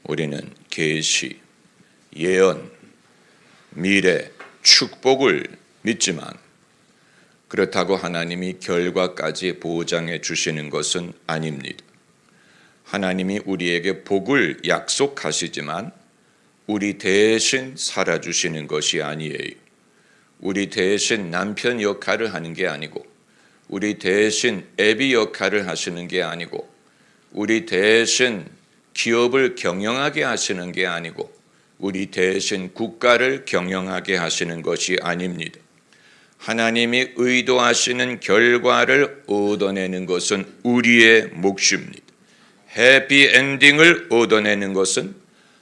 우리는 계시, 예언, 미래, 축복을 믿지만 그렇다고 하나님이 결과까지 보장해 주시는 것은 아닙니다. 하나님이 우리에게 복을 약속하시지만 우리 대신 살아주시는 것이 아니에요. 우리 대신 남편 역할을 하는 게 아니고, 우리 대신 애비 역할을 하시는 게 아니고, 우리 대신 기업을 경영하게 하시는 게 아니고, 우리 대신 국가를 경영하게 하시는 것이 아닙니다. 하나님이 의도하시는 결과를 얻어내는 것은 우리의 몫입니다. 해피엔딩을 얻어내는 것은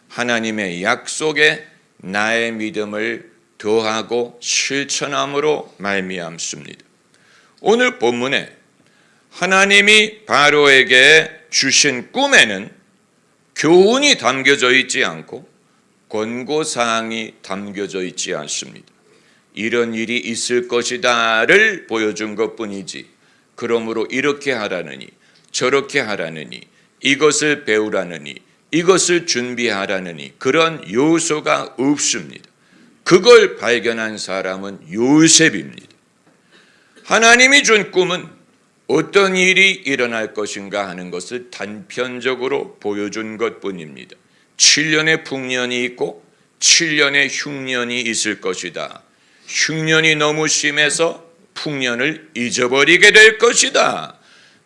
하나님의 약속에 나의 믿음을 더하고 실천함으로 말미암습니다. 오늘 본문에 하나님이 바로에게 주신 꿈에는 교훈이 담겨져 있지 않고 권고사항이 담겨져 있지 않습니다. 이런 일이 있을 것이다를 보여준 것뿐이지, 그러므로 이렇게 하라느니 저렇게 하라느니 이것을 배우라느니 이것을 준비하라느니 그런 요소가 없습니다. 그걸 발견한 사람은 요셉입니다. 하나님이 준 꿈은 어떤 일이 일어날 것인가 하는 것을 단편적으로 보여준 것뿐입니다. 7년의 풍년이 있고 7년의 흉년이 있을 것이다. 흉년이 너무 심해서 풍년을 잊어버리게 될 것이다.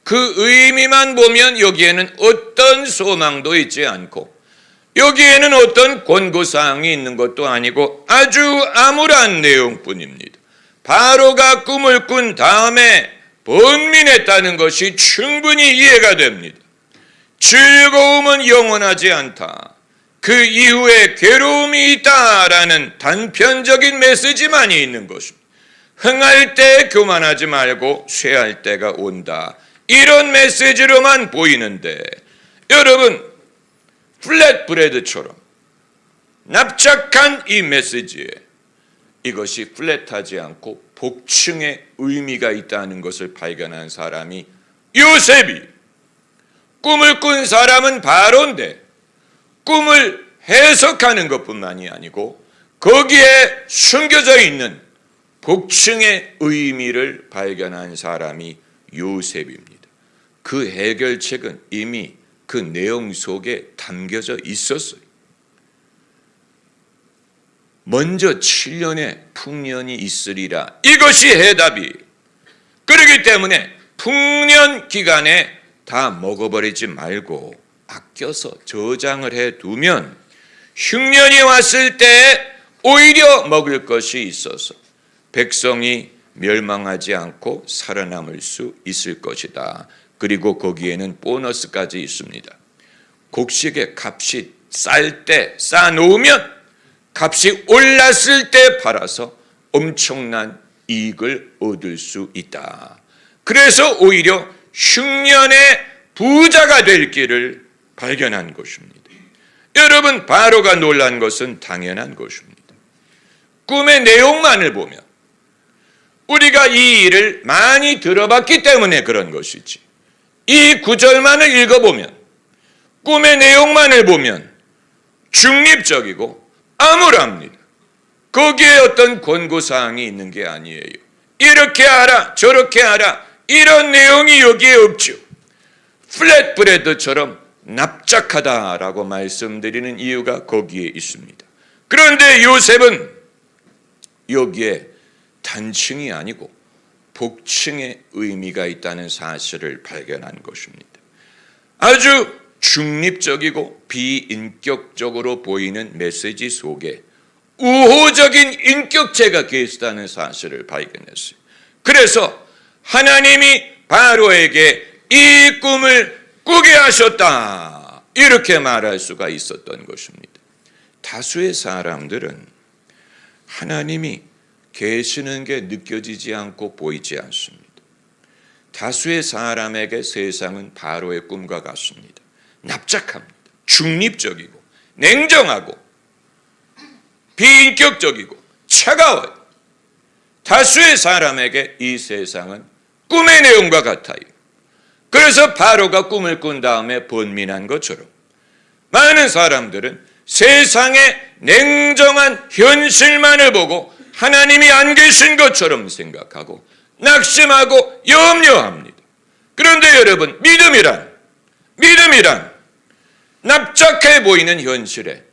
그 의미만 보면 여기에는 어떤 소망도 있지 않고 여기에는 어떤 권고사항이 있는 것도 아니고 아주 암울한 내용뿐입니다. 바로가 꿈을 꾼 다음에 번민했다는 것이 충분히 이해가 됩니다. 즐거움은 영원하지 않다. 그 이후에 괴로움이 있다라는 단편적인 메시지만이 있는 것입니다. 흥할 때 교만하지 말고 쇠할 때가 온다. 이런 메시지로만 보이는데, 여러분, 플랫브레드처럼 납작한 이 메시지에 이것이 플랫하지 않고 복층의 의미가 있다는 것을 발견한 사람이 요셉이, 꿈을 꾼 사람은 바로인데 꿈을 해석하는 것뿐만이 아니고 거기에 숨겨져 있는 복층의 의미를 발견한 사람이 요셉입니다. 그 해결책은 이미 그 내용 속에 담겨져 있었어요. 먼저 7년의 풍년이 있으리라. 이것이 해답이. 그렇기 때문에 풍년 기간에 다 먹어버리지 말고 아껴서 저장을 해두면 흉년이 왔을 때 오히려 먹을 것이 있어서 백성이 멸망하지 않고 살아남을 수 있을 것이다. 그리고 거기에는 보너스까지 있습니다. 곡식의 값이 쌀 때 쌓아놓으면 값이 올랐을 때 팔아서 엄청난 이익을 얻을 수 있다. 그래서 오히려 흉년의 부자가 될 길을 발견한 것입니다. 여러분, 바로가 놀란 것은 당연한 것입니다. 꿈의 내용만을 보면 우리가 이 일을 많이 들어봤기 때문에 그런 것이지, 이 구절만을 읽어보면, 꿈의 내용만을 보면 중립적이고 암울합니다. 거기에 어떤 권고사항이 있는 게 아니에요. 이렇게 하라 저렇게 하라 이런 내용이 여기에 없죠. 플랫브레드처럼 납작하다라고 말씀드리는 이유가 거기에 있습니다. 그런데 요셉은 여기에 단층이 아니고 복층의 의미가 있다는 사실을 발견한 것입니다. 아주 중립적이고 비인격적으로 보이는 메시지 속에 우호적인 인격체가 계시다는 사실을 발견했어요. 그래서 하나님이 바로에게 이 꿈을 꾸게 하셨다, 이렇게 말할 수가 있었던 것입니다. 다수의 사람들은 하나님이 계시는 게 느껴지지 않고 보이지 않습니다. 다수의 사람에게 세상은 바로의 꿈과 같습니다. 납작합니다. 중립적이고 냉정하고 비인격적이고 차가워요. 다수의 사람에게 이 세상은 꿈의 내용과 같아요. 그래서 바로가 꿈을 꾼 다음에 번민한 것처럼 많은 사람들은 세상의 냉정한 현실만을 보고 하나님이 안 계신 것처럼 생각하고 낙심하고 염려합니다. 그런데 여러분, 믿음이란 납작해 보이는 현실에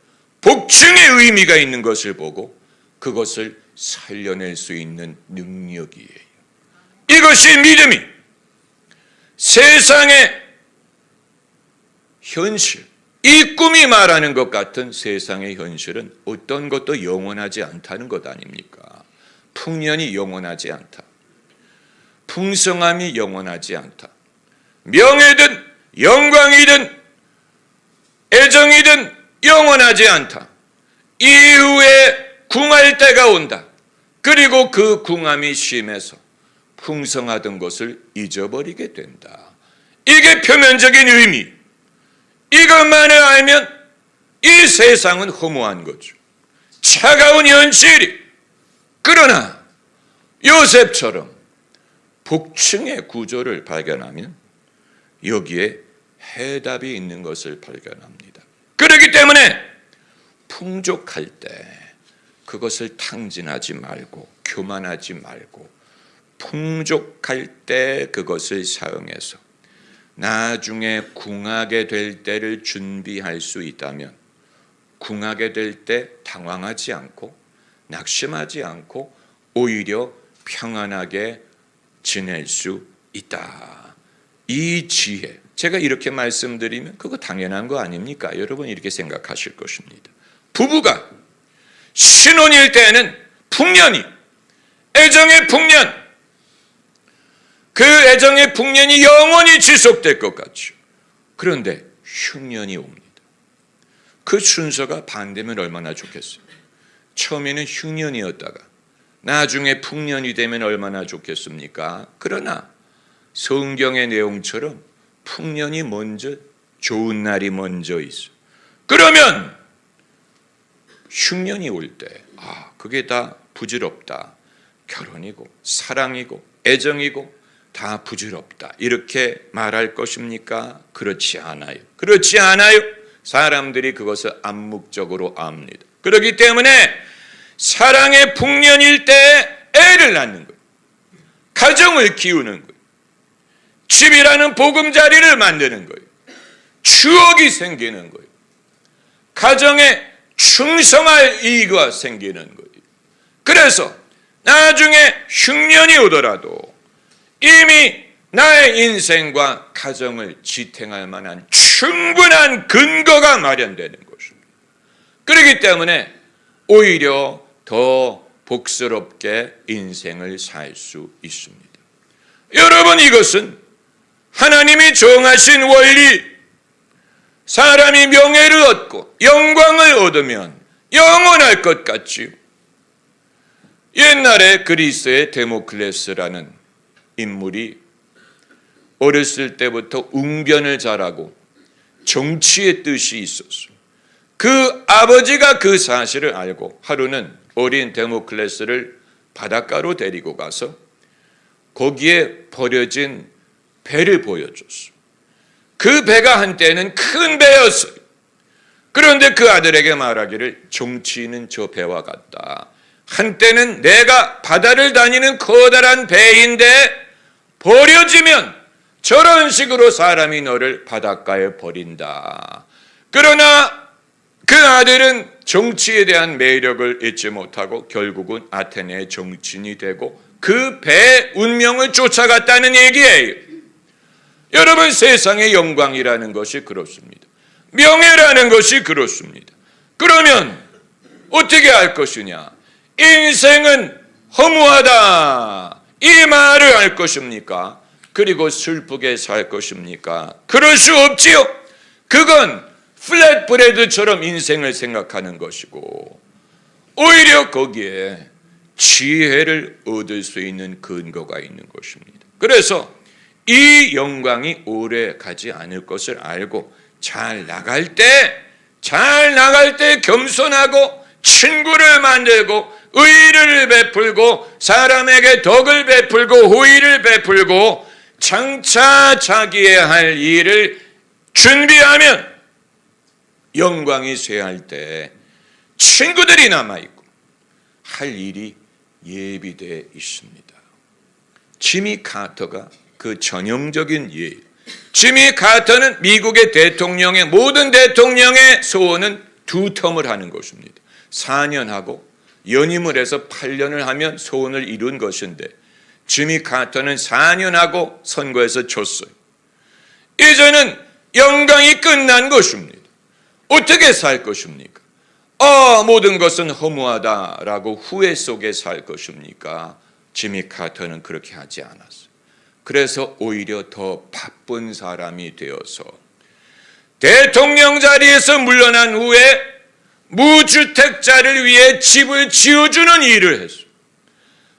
복층의 의미가 있는 것을 보고 그것을 살려낼 수 있는 능력이에요. 이것이 믿음이 세상의 현실, 이 꿈이 말하는 것 같은 세상의 현실은 어떤 것도 영원하지 않다는 것 아닙니까? 풍년이 영원하지 않다. 풍성함이 영원하지 않다. 명예든 영광이든 애정이든 영원하지 않다. 이후에 궁할 때가 온다. 그리고 그 궁함이 심해서 풍성하던 것을 잊어버리게 된다. 이게 표면적인 의미. 이것만을 알면 이 세상은 허무한 거죠. 차가운 현실이. 그러나 요셉처럼 복층의 구조를 발견하면 여기에 해답이 있는 것을 발견합니다. 그렇기 때문에 풍족할 때 그것을 탕진하지 말고 교만하지 말고 풍족할 때 그것을 사용해서 나중에 궁하게 될 때를 준비할 수 있다면 궁하게 될 때 당황하지 않고 낙심하지 않고 오히려 평안하게 지낼 수 있다. 이 지혜, 제가 이렇게 말씀드리면 그거 당연한 거 아닙니까? 여러분 이렇게 생각하실 것입니다. 부부가 신혼일 때는 풍년이, 애정의 풍년, 그 애정의 풍년이 영원히 지속될 것 같죠. 그런데 흉년이 옵니다. 그 순서가 반대면 얼마나 좋겠어요. 처음에는 흉년이었다가 나중에 풍년이 되면 얼마나 좋겠습니까? 그러나 성경의 내용처럼 풍년이 먼저, 좋은 날이 먼저 있어. 그러면 흉년이 올 때, 그게 다 부질없다. 결혼이고 사랑이고 애정이고 다 부질없다. 이렇게 말할 것입니까? 그렇지 않아요. 그렇지 않아요. 사람들이 그것을 암묵적으로 압니다. 그렇기 때문에 사랑의 풍년일 때 애를 낳는 거예요. 가정을 키우는 거예요. 집이라는 보금자리를 만드는 거예요. 추억이 생기는 거예요. 가정에 충성할 이유가 생기는 거예요. 그래서 나중에 흉년이 오더라도 이미 나의 인생과 가정을 지탱할 만한 충분한 근거가 마련되는 것입니다. 그렇기 때문에 오히려 더 복스럽게 인생을 살 수 있습니다. 여러분, 이것은 하나님이 정하신 원리, 사람이 명예를 얻고 영광을 얻으면 영원할 것 같지요. 옛날에 그리스의 데모클레스라는 인물이 어렸을 때부터 웅변을 잘하고 정치의 뜻이 있었어요. 그 아버지가 그 사실을 알고 하루는 어린 데모클레스를 바닷가로 데리고 가서 거기에 버려진 배를 보여줬어요. 그 배가 한때는 큰 배였어요. 그런데 그 아들에게 말하기를 정치인은 저 배와 같다. 한때는 내가 바다를 다니는 커다란 배인데 버려지면 저런 식으로 사람이 너를 바닷가에 버린다. 그러나 그 아들은 정치에 대한 매력을 잊지 못하고 결국은 아테네의 정치인이 되고 그 배 운명을 쫓아갔다는 얘기예요. 여러분, 세상의 영광이라는 것이 그렇습니다. 명예라는 것이 그렇습니다. 그러면 어떻게 할 것이냐? 인생은 허무하다. 이 말을 할 것입니까? 그리고 슬프게 살 것입니까? 그럴 수 없지요. 그건 플랫브레드처럼 인생을 생각하는 것이고 오히려 거기에 지혜를 얻을 수 있는 근거가 있는 것입니다. 그래서 이 영광이 오래 가지 않을 것을 알고 잘 나갈 때 겸손하고 친구를 만들고 의를 베풀고 사람에게 덕을 베풀고 호의를 베풀고 장차 자기의 할 일을 준비하면 영광이 쇠할 때 친구들이 남아있고 할 일이 예비되어 있습니다. 지미 카터가 그 전형적인 예예요. 지미 카터는 미국의 대통령의 모든 대통령의 소원은 2텀을 하는 것입니다. 4년 하고 연임을 해서 8년을 하면 소원을 이룬 것인데 지미 카터는 4년 하고 선거에서 졌어요. 이제는 영광이 끝난 것입니다. 어떻게 살 것입니까? 모든 것은 허무하다라고 후회 속에 살 것입니까? 지미 카터는 그렇게 하지 않았어요. 그래서 오히려 더 바쁜 사람이 되어서 대통령 자리에서 물러난 후에 무주택자를 위해 집을 지어주는 일을 했어요.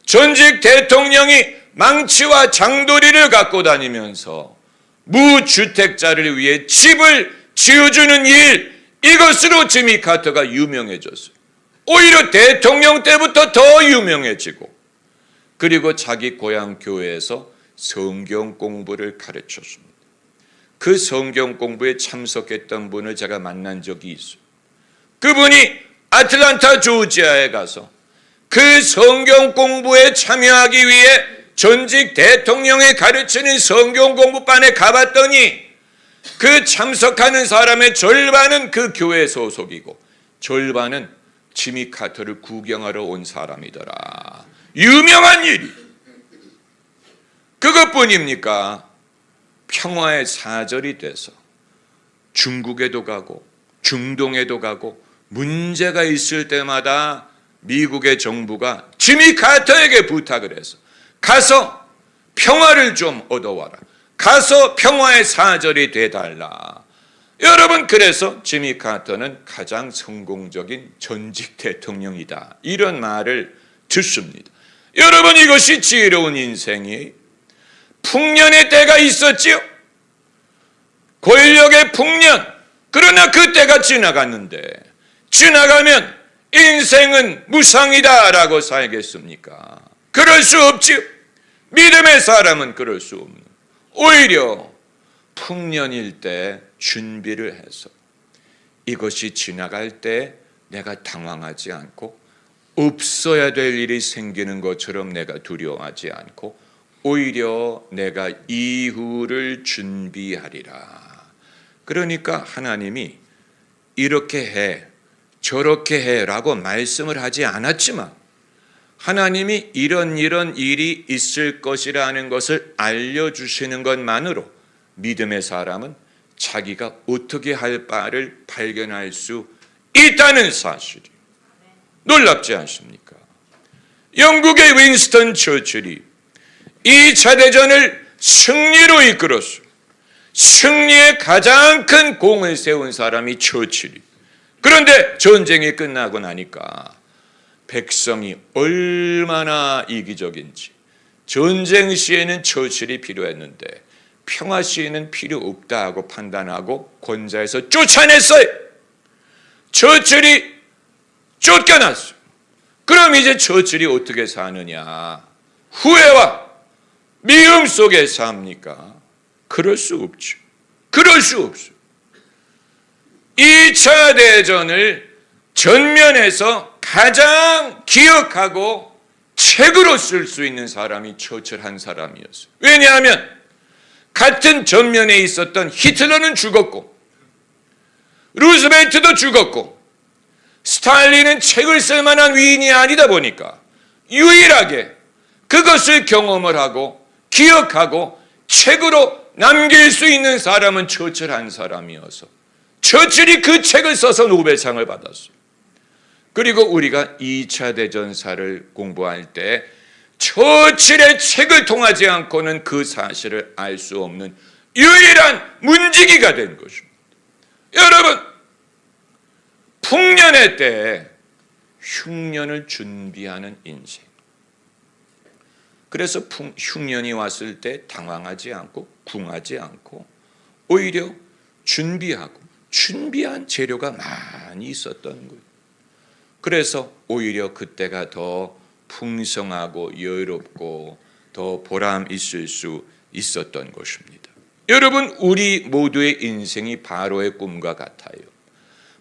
전직 대통령이 망치와 장도리를 갖고 다니면서 무주택자를 위해 집을 지어주는 일, 이것으로 지미 카터가 유명해졌어요. 오히려 대통령 때부터 더 유명해지고, 그리고 자기 고향 교회에서 성경 공부를 가르쳤습니다. 그 성경 공부에 참석했던 분을 제가 만난 적이 있어요. 그분이 아틀란타 조지아에 가서 그 성경 공부에 참여하기 위해 전직 대통령이 가르치는 성경 공부반에 가봤더니 그 참석하는 사람의 절반은 그 교회 소속이고 절반은 지미 카터를 구경하러 온 사람이더라. 유명한 일이. 그것뿐입니까? 평화의 사절이 돼서 중국에도 가고 중동에도 가고 문제가 있을 때마다 미국의 정부가 지미 카터에게 부탁을 해서 가서 평화를 좀 얻어와라. 가서 평화의 사절이 돼달라. 여러분, 그래서 지미 카터는 가장 성공적인 전직 대통령이다. 이런 말을 듣습니다. 여러분, 이것이 지혜로운 인생이에요. 풍년의 때가 있었지요. 권력의 풍년. 그러나 그 때가 지나갔는데 지나가면 인생은 무상이다라고 살겠습니까? 그럴 수 없지요. 믿음의 사람은 그럴 수 없는. 오히려 풍년일 때 준비를 해서 이것이 지나갈 때 내가 당황하지 않고 없어야 될 일이 생기는 것처럼 내가 두려워하지 않고 오히려 내가 이후를 준비하리라. 그러니까 하나님이 이렇게 해, 저렇게 해라고 말씀을 하지 않았지만 하나님이 이런 일이 있을 것이라는 것을 알려주시는 것만으로 믿음의 사람은 자기가 어떻게 할 바를 발견할 수 있다는 사실이 놀랍지 않습니까? 영국의 윈스턴 처칠이 2차 대전을 승리로 이끌었어요. 승리에 가장 큰 공을 세운 사람이 처칠이. 그런데 전쟁이 끝나고 나니까 백성이 얼마나 이기적인지, 전쟁 시에는 처칠이 필요했는데 평화 시에는 필요 없다 하고 판단하고 권좌에서 쫓아냈어요. 처칠이 쫓겨났어요. 그럼 이제 처칠이 어떻게 사느냐? 후회와 미움 속에 삽니까? 그럴 수 없죠. 그럴 수 없어요. 2차 대전을 전면에서 가장 기억하고 책으로 쓸 수 있는 사람이 처칠 한 사람이었어요. 왜냐하면 같은 전면에 있었던 히틀러는 죽었고 루즈벨트도 죽었고 스탈린은 책을 쓸 만한 위인이 아니다 보니까 유일하게 그것을 경험을 하고 기억하고 책으로 남길 수 있는 사람은 처칠 한 사람이어서 처칠이 그 책을 써서 노벨상을 받았어요. 그리고 우리가 2차 대전사를 공부할 때 처칠의 책을 통하지 않고는 그 사실을 알 수 없는 유일한 문지기가 된 것입니다. 여러분, 풍년의 때에 흉년을 준비하는 인생. 그래서 흉년이 왔을 때 당황하지 않고 궁하지 않고 오히려 준비한 재료가 많이 있었던 거예요. 그래서 오히려 그때가 더 풍성하고 여유롭고 더 보람 있을 수 있었던 것입니다. 여러분, 우리 모두의 인생이 바로의 꿈과 같아요.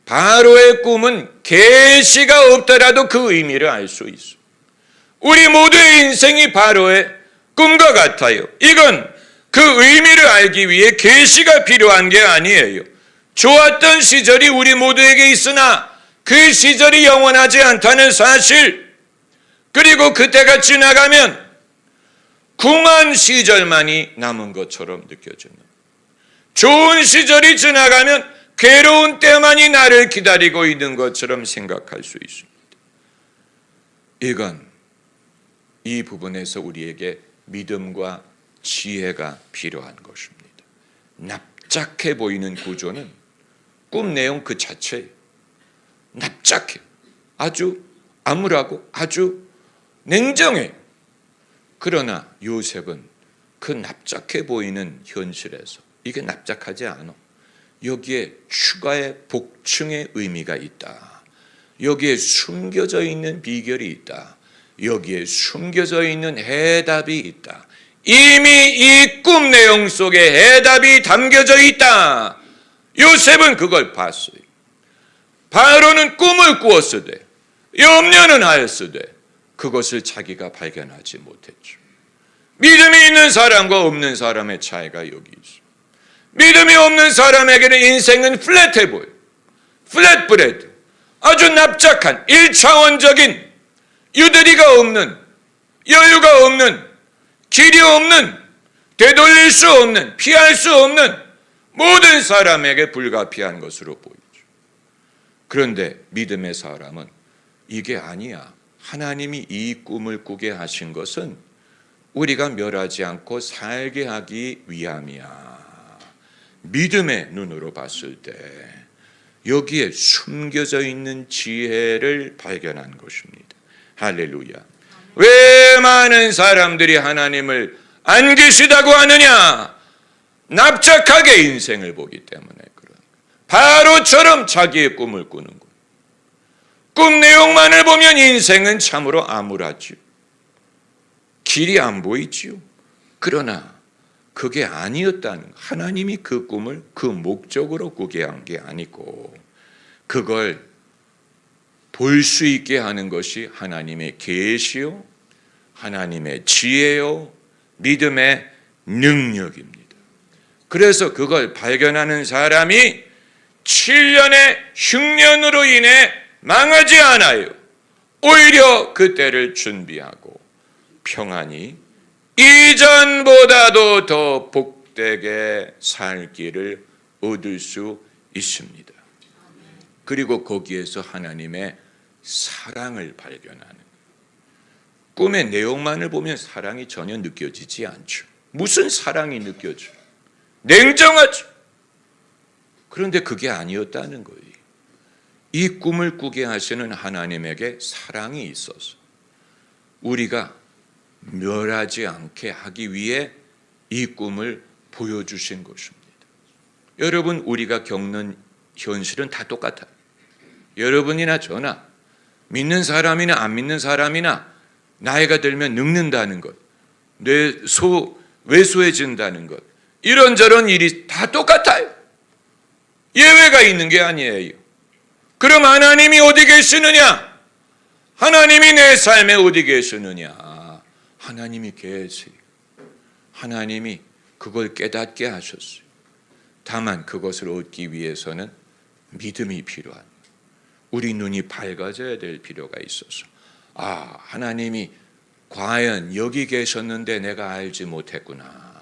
바로의 꿈은 계시가 없더라도 그 의미를 알 수 있어. 우리 모두의 인생이 바로의 꿈과 같아요. 이건 그 의미를 알기 위해 계시가 필요한 게 아니에요. 좋았던 시절이 우리 모두에게 있으나 그 시절이 영원하지 않다는 사실, 그리고 그때가 지나가면 궁한 시절만이 남은 것처럼 느껴지는, 좋은 시절이 지나가면 괴로운 때만이 나를 기다리고 있는 것처럼 생각할 수 있습니다. 이건 이 부분에서 우리에게 믿음과 지혜가 필요한 것입니다. 납작해 보이는 구조는 꿈 내용 그 자체예요. 납작해, 아주 암울하고 아주 냉정해. 그러나 요셉은 그 납작해 보이는 현실에서 이게 납작하지 않아. 여기에 추가의 복층의 의미가 있다. 여기에 숨겨져 있는 비결이 있다. 여기에 숨겨져 있는 해답이 있다. 이미 이 꿈 내용 속에 해답이 담겨져 있다. 요셉은 그걸 봤어요. 바로는 꿈을 꾸었으되 염려는 하였으되 그것을 자기가 발견하지 못했죠. 믿음이 있는 사람과 없는 사람의 차이가 여기 있어요. 믿음이 없는 사람에게는 인생은 플랫해 보여요. 플랫 브레드, 아주 납작한 1차원적인 유대리가 없는, 여유가 없는, 길이 없는, 되돌릴 수 없는, 피할 수 없는, 모든 사람에게 불가피한 것으로 보이죠. 그런데 믿음의 사람은 이게 아니야. 하나님이 이 꿈을 꾸게 하신 것은 우리가 멸하지 않고 살게 하기 위함이야. 믿음의 눈으로 봤을 때 여기에 숨겨져 있는 지혜를 발견한 것입니다. 할렐루야. 왜 많은 사람들이 하나님을 안 계시다고 하느냐? 납작하게 인생을 보기 때문에 그런. 바로처럼 자기의 꿈을 꾸는 것. 꿈 내용만을 보면 인생은 참으로 암울하지요. 길이 안 보이지요. 그러나 그게 아니었다는, 하나님이 그 꿈을 그 목적으로 꾸게 한 게 아니고 그걸 볼 수 있게 하는 것이 하나님의 계시요, 하나님의 지혜요, 믿음의 능력입니다. 그래서 그걸 발견하는 사람이 7년의 흉년으로 인해 망하지 않아요. 오히려 그때를 준비하고 평안히 이전보다도 더 복되게 살 길을 얻을 수 있습니다. 그리고 거기에서 하나님의 사랑을 발견하는, 꿈의 내용만을 보면 사랑이 전혀 느껴지지 않죠. 무슨 사랑이 느껴져? 냉정하죠. 그런데 그게 아니었다는 거예요. 이 꿈을 꾸게 하시는 하나님에게 사랑이 있어서 우리가 멸하지 않게 하기 위해 이 꿈을 보여주신 것입니다. 여러분, 우리가 겪는 현실은 다 똑같아요. 여러분이나 저나, 믿는 사람이나 안 믿는 사람이나 나이가 들면 늙는다는 것, 왜소해진다는 것, 이런저런 일이 다 똑같아요. 예외가 있는 게 아니에요. 그럼 하나님이 어디 계시느냐? 하나님이 내 삶에 어디 계시느냐? 하나님이 계세요. 하나님이 그걸 깨닫게 하셨어요. 다만 그것을 얻기 위해서는 믿음이 필요한, 우리 눈이 밝아져야 될 필요가 있어서, 하나님이 과연 여기 계셨는데 내가 알지 못했구나.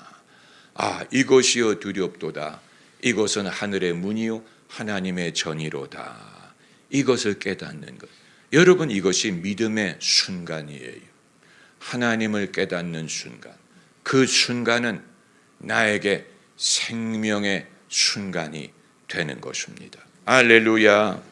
이것이여 두렵도다. 이것은 하늘의 문이요 하나님의 전이로다. 이것을 깨닫는 것. 여러분, 이것이 믿음의 순간이에요. 하나님을 깨닫는 순간. 그 순간은 나에게 생명의 순간이 되는 것입니다. 할렐루야.